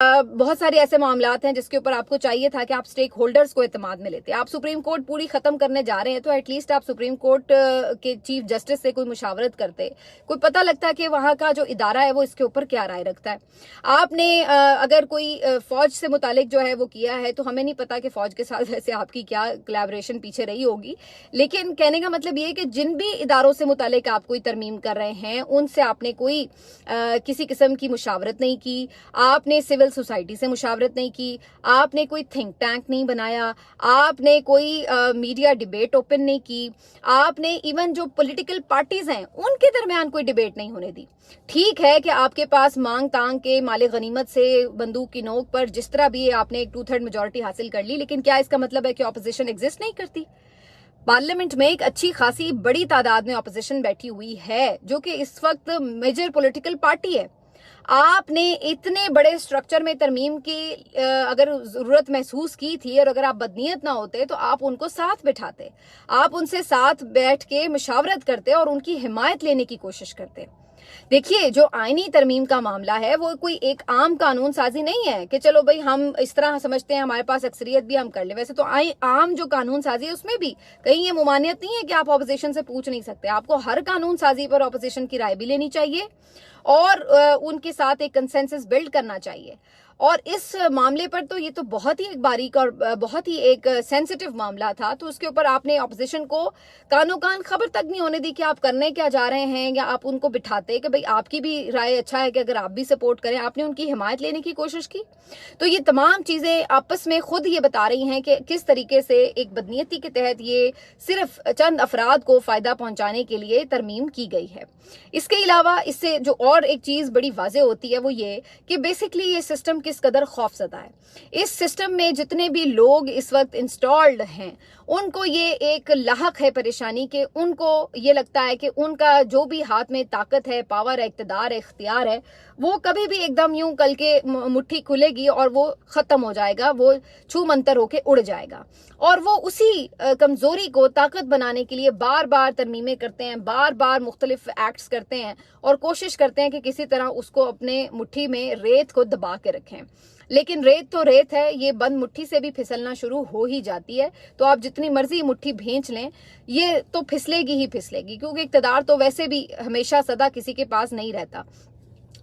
बहुत सारे ऐसे मामलात हैं जिसके ऊपर आपको चाहिए था कि आप स्टेक होल्डर्स को एतमाद में लेते। आप सुप्रीम कोर्ट पूरी खत्म करने जा रहे हैं तो एटलीस्ट आप सुप्रीम कोर्ट के चीफ जस्टिस से कोई मुशावरत करते, कोई पता लगता कि वहां का जो इदारा है वो इसके ऊपर क्या राय रखता है। आपने अगर कोई फौज से मुतालिक जो है वो किया है तो हमें नहीं पता कि फौज के साथ वैसे आपकी क्या कोलैबोरेशन पीछे रही होगी, लेकिन कहने का मतलब ये है कि जिन भी इदारों से मुतालिक आप कोई तरमीम कर रहे हैं उनसे आपने कोई किसी किस्म की मुशावरत नहीं की, आपने सिविल सोसाइटी से मुशावरत नहीं की, आपने कोई थिंक टैंक नहीं बनाया, आपने कोई मीडिया डिबेट ओपन नहीं की, आपने इवन जो पॉलिटिकल पार्टीज हैं उनके दरमियान कोई डिबेट नहीं होने दी। ठीक है कि आपके पास मांग तांग के माले गनीमत से बंदूक की नोक पर जिस तरह भी आपने एक 2/3 मेजोरिटी हासिल कर ली, लेकिन क्या इसका मतलब है कि ऑपोजिशन एग्जिस्ट नहीं करती? पार्लियामेंट में एक अच्छी खासी बड़ी तादाद में ऑपोजिशन बैठी हुई है जो कि इस वक्त मेजर पॉलिटिकल पार्टी है। आपने इतने बड़े स्ट्रक्चर में तरमीम की अगर जरूरत महसूस की थी और अगर आप बदनीयत ना होते तो आप उनको साथ बिठाते, आप उनसे साथ बैठ के मुशावरत करते और उनकी हिमायत लेने की कोशिश करते। देखिए, जो आईनी तरमीम का मामला है वो कोई एक आम कानून साजी नहीं है कि चलो भाई हम इस तरह समझते हैं, हमारे पास अक्सरियत भी हम कर ले। वैसे तो आम जो कानून साजी है उसमें भी कहीं ये मुमानियत नहीं है कि आप ऑपोजिशन से पूछ नहीं सकते। आपको हर कानून साजी पर ऑपोजिशन की राय भी लेनी चाहिए और उनके साथ एक कंसेंसस बिल्ड करना चाहिए। और इस मामले पर तो ये तो बहुत ही एक बारीक और बहुत ही एक सेंसिटिव मामला था, तो उसके ऊपर आपने ऑपोजिशन को कानो कान खबर तक नहीं होने दी कि आप करने क्या जा रहे हैं, या आप उनको बिठाते कि भाई आपकी भी राय अच्छा है कि अगर आप भी सपोर्ट करें। आपने उनकी हिमायत लेने की कोशिश की। तो ये तमाम चीजें आपस में खुद ये बता रही हैं कि किस तरीके से एक बदनीयती के तहत ये सिर्फ चंद अफराद को फायदा पहुंचाने के लिए तरमीम की गई है। इसके अलावा इससे जो और एक चीज बड़ी वाजे होती है वो ये कि बेसिकली ये सिस्टम किस कदर खौफजदा है। इस सिस्टम में जितने भी लोग इस वक्त इंस्टॉल्ड हैं उनको ये एक लाहक है परेशानी के उनको ये लगता है कि उनका जो भी हाथ में ताकत है, पावर है, इख्तियार है, इख्तियार है, वो कभी भी एकदम यूं कल के मुट्ठी खुलेगी और वो खत्म हो जाएगा, वो छू मंतर होके उड़ जाएगा। और वो उसी कमजोरी को ताकत बनाने के लिए बार बार तरमीमें करते हैं, बार बार मुख्तलिफ एक्ट्स करते हैं और कोशिश करते हैं कि किसी तरह उसको अपने मुट्ठी में रेत को दबा के रखें। लेकिन रेत तो रेत है, ये बंद मुट्ठी से भी फिसलना शुरू हो ही जाती है। तो आप जितनी मर्जी मुट्ठी भींच लें ये तो फिसलेगी ही फिसलेगी, क्योंकि इक़्तिदार तो वैसे भी हमेशा सदा किसी के पास नहीं रहता।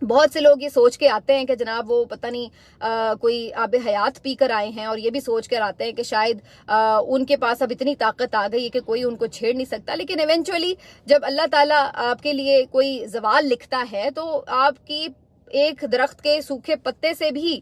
बहुत से लोग ये सोच के आते हैं कि जनाब वो पता नहीं कोई आब हयात पी कर आए हैं और ये भी सोच कर आते हैं कि शायद उनके पास अब इतनी ताकत आ गई है कि कोई उनको छेड़ नहीं सकता। लेकिन इवेंचुअली जब अल्लाह ताला आपके लिए कोई जवाल लिखता है तो आपकी एक दरख्त के सूखे पत्ते से भी